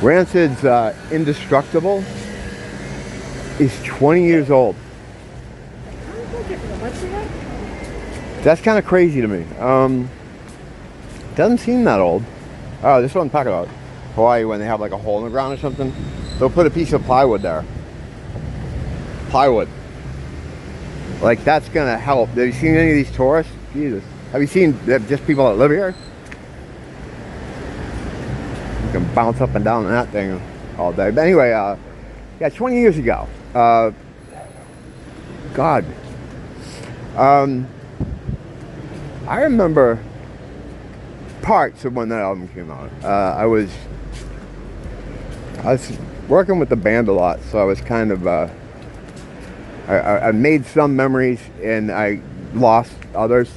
Rancid's Indestructible is 20 years old. That's kind of crazy to me. Doesn't seem that old. Oh, this is what I'm talking about. Hawaii, when they have like a hole in the ground or something, they'll put a piece of plywood there. Plywood. Like, that's gonna help. Have you seen any of these tourists? Jesus. Have you seen just people that live here? You can bounce up and down on that thing all day. But anyway, yeah, 20 years ago. God. I remember parts of when that album came out. I was working with the band a lot, so I was kind of I made some memories and I lost others.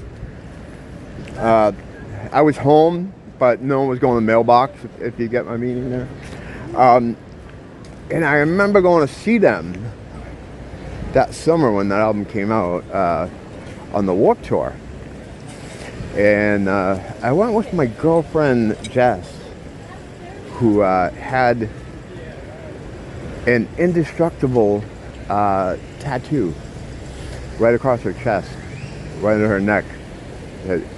I was home, but no one was going to the mailbox, if you get my meaning there. And I remember going to see them that summer when that album came out on the Warped Tour. And I went with my girlfriend Jess, who had an indestructible tattoo right across her chest, right under her neck.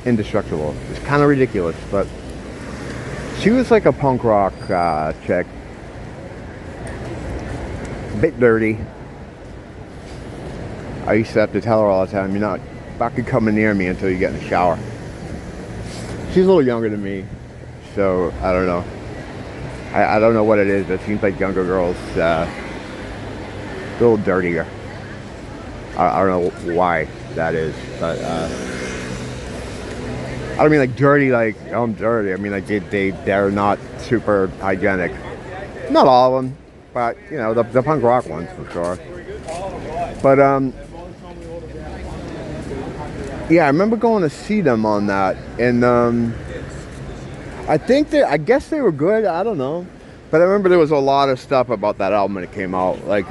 Indestructible. It's kind of ridiculous, but she was like a punk rock chick. A bit dirty. I used to have to tell her all the time, you're not fucking coming near me until you get in the shower. She's a little younger than me, so I don't know. I don't know what it is, but it seems like younger girls a little dirtier. I don't know why that is, but I don't mean like dirty like, oh, I'm dirty. I mean like they're not super hygienic. Not all of them, but you know, the punk rock ones for sure. But yeah, I remember going to see them on that, and I guess they were good. I don't know, but I remember there was a lot of stuff about that album when it came out. Like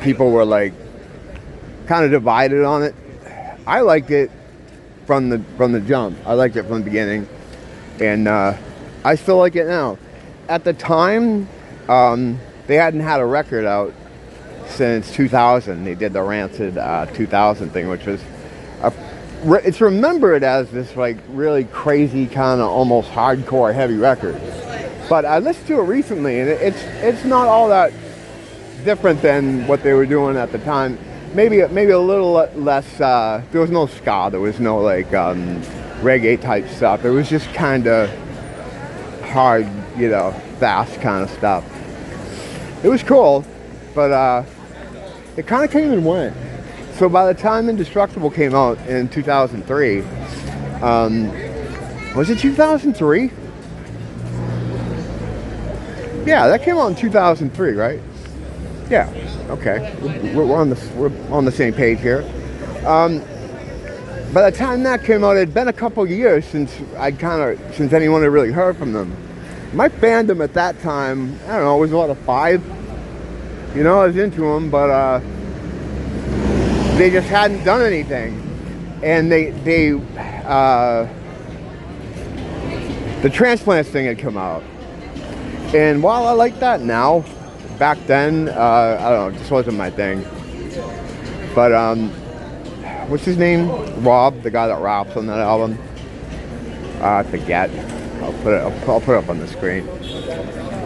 people were like kind of divided on it. I liked it from the jump. I liked it from the beginning, and I still like it now. At the time, they hadn't had a record out since 2000. They did the Rancid 2000 thing, which was it's remembered as this like really crazy kind of almost hardcore heavy record. But I listened to it recently, and it's not all that different than what they were doing at the time. Maybe a little less. There was no ska. There was no like reggae type stuff. It was just kind of hard, you know, fast kind of stuff. It was cool, but it kind of came and went. So by the time Indestructible came out in 2003, was it 2003? Yeah, that came out in 2003, right? Yeah. Okay. We're on the same page here. By the time that came out, it had been a couple of years since anyone had really heard from them. My fandom at that time, I don't know, it was about a 5. You know, I was into them, but they just hadn't done anything. And the Transplants thing had come out. And while I like that now, back then, I don't know, it just wasn't my thing. But what's his name? Rob, the guy that raps on that album. I forget. I'll put it up on the screen.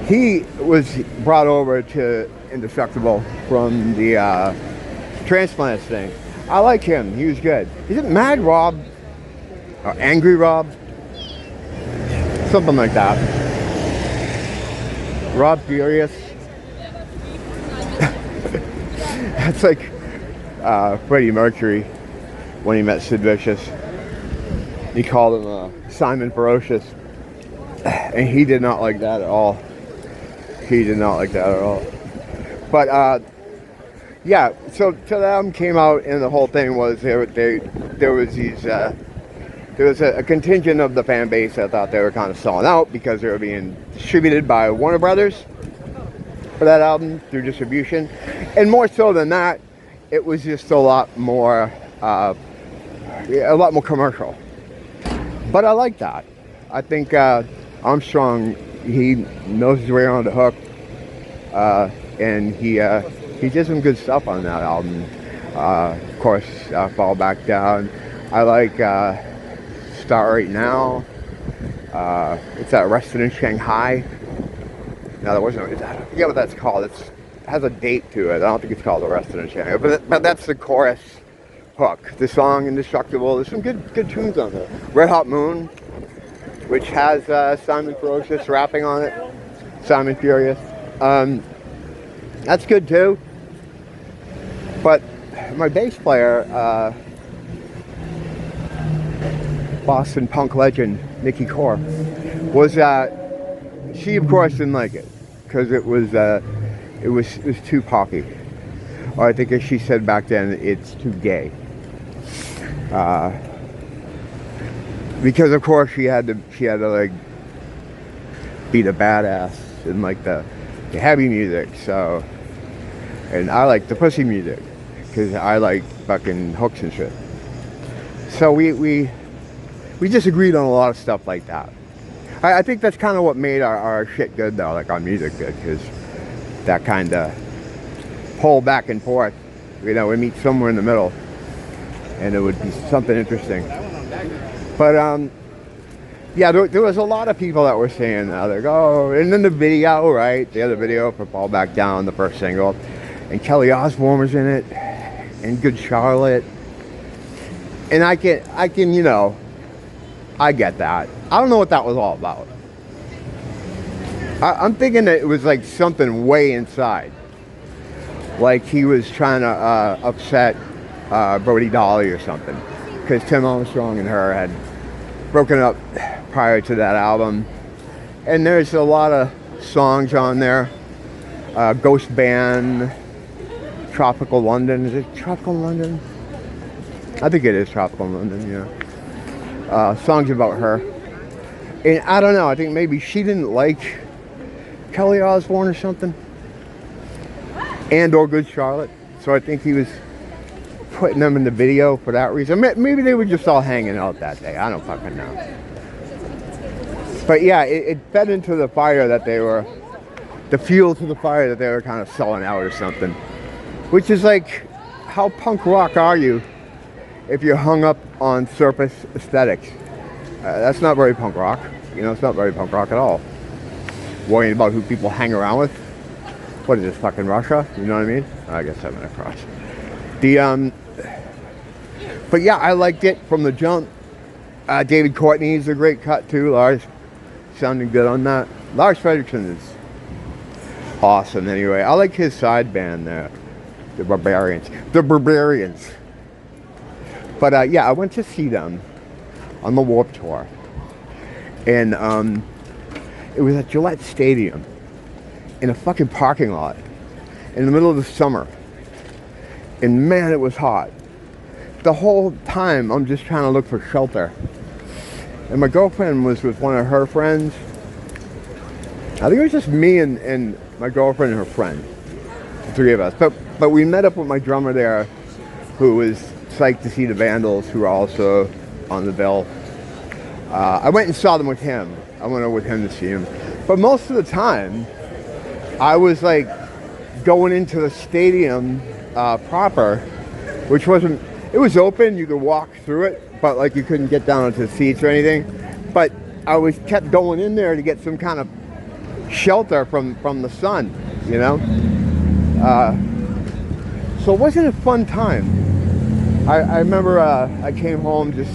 He was brought over to Industructable from the Transplants thing. I like him. He was good. Is it Mad Rob? Or Angry Rob? Something like that. Rob Furious. That's like Freddie Mercury when he met Sid Vicious. He called him Simon Ferocious. And he did not like that at all. He did not like that at all. But yeah, so the album came out, and the whole thing was there was a contingent of the fan base that thought they were kind of selling out because they were being distributed by Warner Brothers for that album through distribution, and more so than that, it was just a lot more commercial. But I like that. I think Armstrong he knows his way around the hook, and he did some good stuff on that album. Of course, Fall Back Down. I like Start Right Now. It's that Arrested in Shanghai. No, that wasn't. I forget what that's called. It has a date to it. I don't think it's called Arrested in Shanghai, but that's the chorus hook. The song Indestructible. There's some good tunes on there. Red Hot Moon, which has Simon Ferocious rapping on it. Simon Furious. That's good too. But my bass player, Boston punk legend Nikki Core, was she of course didn't like it because it was too poppy, or I think as she said back then, it's too gay. Because of course she had to like be the badass in like the heavy music. So, and I like the pussy music because I like fucking hooks and shit. So we disagreed on a lot of stuff like that. I think that's kind of what made our shit good though, like our music good, because that kind of pull back and forth, we meet somewhere in the middle and it would be something interesting. But yeah, there was a lot of people that were saying that, like, oh, and then the video, right, the other video for Fall Back Down, the first single, and Kelly Osbourne was in it, and Good Charlotte, and I can I get that. I don't know what that was all about. I'm thinking that it was like something way inside. Like he was trying to upset Brody Dolly or something. Because Tim Armstrong and her had broken up prior to that album. And there's a lot of songs on there. Ghost Band, Tropical London. Is it Tropical London? I think it is Tropical London, yeah. Songs about her. And I don't know, I think maybe she didn't like Kelly Osbourne or something. And or Good Charlotte. So I think he was putting them in the video for that reason. Maybe they were just all hanging out that day. I don't fucking know. But yeah, it fed into the fire that they were, the fuel to the fire that they were kind of selling out or something. Which is like, how punk rock are you if you're hung up on surface aesthetics? That's not very punk rock. It's not very punk rock at all. Worrying about who people hang around with. What is this, fucking Russia? You know what I mean? I guess I'm gonna cross. But yeah, I liked it from the jump. David Courtney's a great cut too. Lars sounding good on that. Lars Fredriksson is awesome anyway. I like his side band there. The Barbarians. But yeah, I went to see them on the Warped Tour. And it was at Gillette Stadium in a fucking parking lot in the middle of the summer. And man, it was hot. The whole time I'm just trying to look for shelter. And my girlfriend was with one of her friends. I think it was just me and my girlfriend and her friend. The three of us. But we met up with my drummer there, who was psyched to see the Vandals, who were also on the bill. I went and saw them with him. I went over with him to see him. But most of the time, I was like going into the stadium proper, which wasn't, it was open, you could walk through it, but like you couldn't get down into the seats or anything. But I kept going in there to get some kind of shelter from the sun, So it wasn't a fun time. I remember I came home just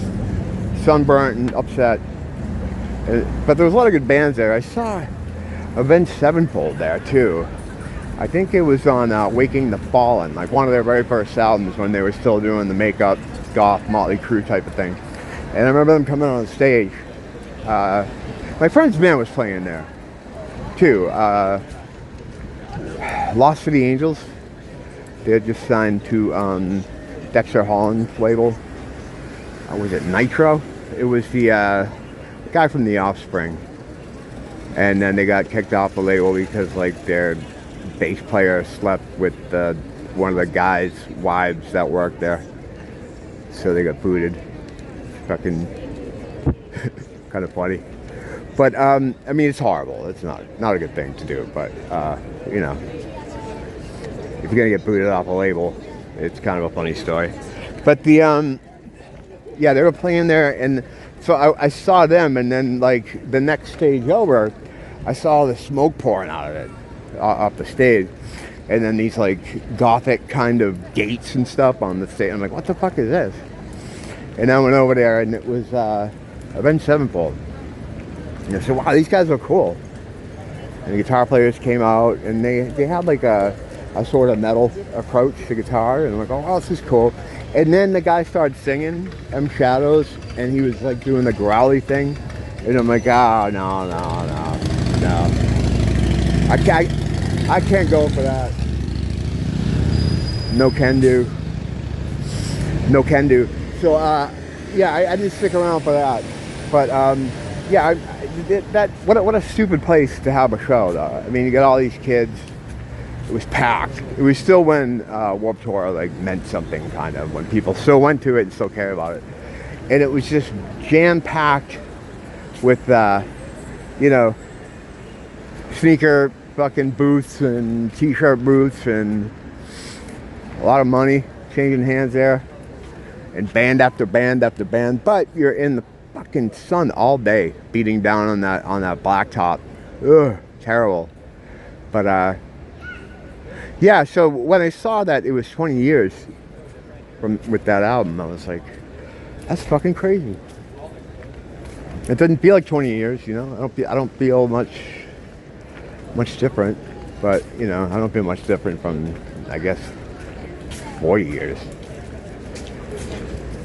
sunburnt and upset. But there was a lot of good bands there. I saw Avenged Sevenfold there too. I think it was on Waking the Fallen, like one of their very first albums when they were still doing the makeup, goth, Motley Crue type of thing. And I remember them coming on stage. My friend's band was playing there too. Lost City Angels. They had just signed to Dexter Holland's label. Was it Nitro? It was the guy from The Offspring. And then they got kicked off the label because like their bass player slept with one of the guys' wives that worked there. So they got booted. Fucking kind of funny. But I mean, it's horrible. It's not a good thing to do. But you know, if you're gonna get booted off a label, it's kind of a funny story. But the yeah, they were playing there, and so I saw them, and then like the next stage over, I saw the smoke pouring out of it off the stage, and then these like gothic kind of gates and stuff on the stage. I'm like, what the fuck is this? And I went over there, and it was Avenged Sevenfold. And I said, wow, these guys are cool. And the guitar players came out, and they had like a sort of metal approach to guitar, and I'm like, oh, this is cool. And then the guy started singing M Shadows, and he was like doing the growly thing, and I'm like, oh, no. I can't go for that. No can do. So yeah, I didn't stick around for that. But yeah, what a stupid place to have a show, though. I mean, you got all these kids. It was packed. It was still when Warped Tour like meant something, kind of, when people still went to it and still cared about it. And it was just jam-packed with you know, sneaker fucking booths and t-shirt booths, and a lot of money changing hands there, and band after band after band. But you're in the fucking sun all day, beating down on that blacktop. Ugh, terrible. But yeah, so when I saw that it was 20 years with that album, I was like, that's fucking crazy. It doesn't feel like 20 years, you know. I don't feel much different, but you know, I don't feel much different from, I guess, 40 years.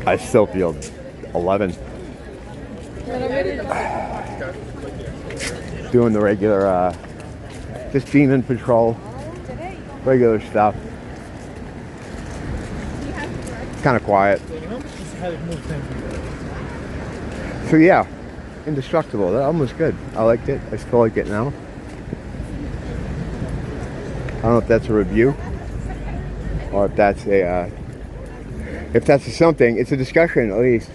I still feel 11. Doing the regular, just demon patrol. Regular stuff. Kind of quiet. So yeah, Industructable. That album was good. I liked it. I still like it now. I don't know if that's a review or if that's something. It's a discussion, at least,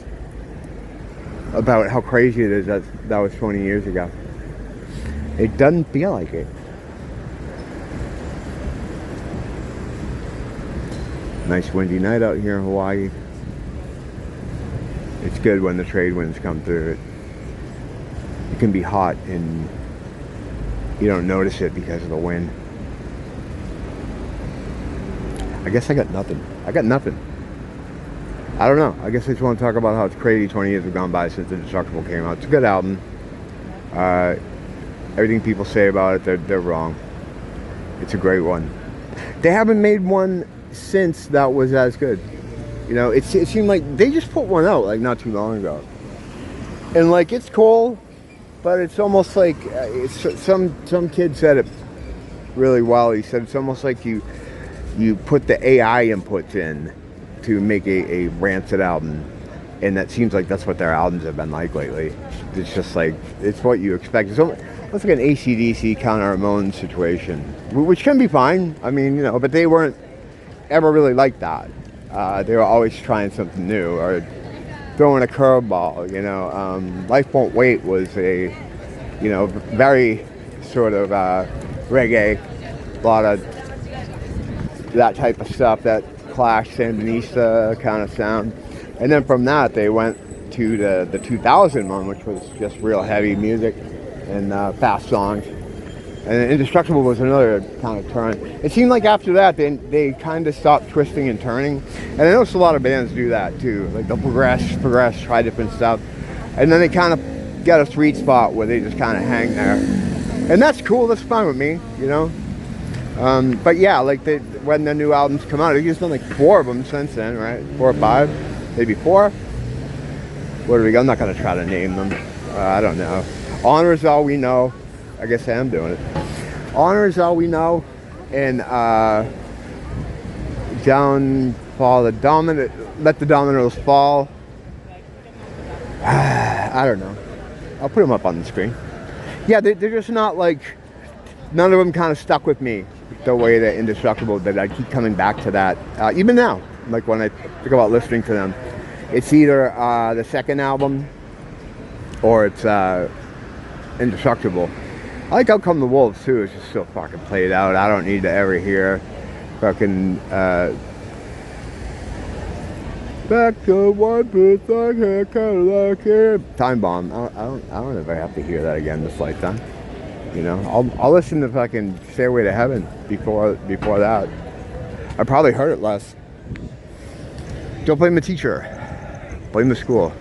about how crazy it is that was 20 years ago. It doesn't feel like it. Nice windy night out here in Hawaii. It's good when the trade winds come through. It can be hot and you don't notice it because of the wind. I guess I got nothing. I don't know. I guess I just want to talk about how it's crazy 20 years have gone by since Industructable came out. It's a good album. Everything people say about it, they're wrong. It's a great one. They haven't made one since that was as good. You know, it seemed like they just put one out like not too long ago, and like it's cool, but it's almost like some kid said it really well. He said it's almost like you put the AI inputs in to make a Rancid album, and that seems like that's what their albums have been like lately. It's just like, it's what you expect. It's like an AC/DC Counter Ramones situation, which can be fine. I mean, you know, but they weren't ever really like that. They were always trying something new or throwing a curveball, you know. Life Won't Wait was a, you know, very sort of reggae, a lot of that type of stuff, that Clash, Sandinista kind of sound. And then from that they went to the 2000 one, which was just real heavy music and fast songs. And Industructable was another kind of turn. It seemed like after that, they kind of stopped twisting and turning. And I noticed a lot of bands do that too. Like they'll progress, try different stuff. And then they kind of get a sweet spot where they just kind of hang there. And that's cool, that's fine with me, you know. But yeah, like when the new albums come out, there's done like 4 of them since then, right? 4 or 5, maybe 4. What do we got? I'm not going to try to name them. I don't know. Honor Is All We Know. I guess I am doing it. Honor Is All We Know, and Downfall, Let the Dominoes Fall. I don't know. I'll put them up on the screen. Yeah, they're just not like, none of them kind of stuck with me the way that Industructable did. I keep coming back to that. Even now, like when I think about listening to them, it's either the second album or it's Indestructible. I like Out Come the Wolves too. It's just so fucking played out. I don't need to ever hear fucking back to 1% hair Cadillac here. Time Bomb. I don't ever have to hear that again this lifetime. You know, I'll listen to fucking Stairway to Heaven before that. I probably heard it less. Don't blame the teacher. Blame the school.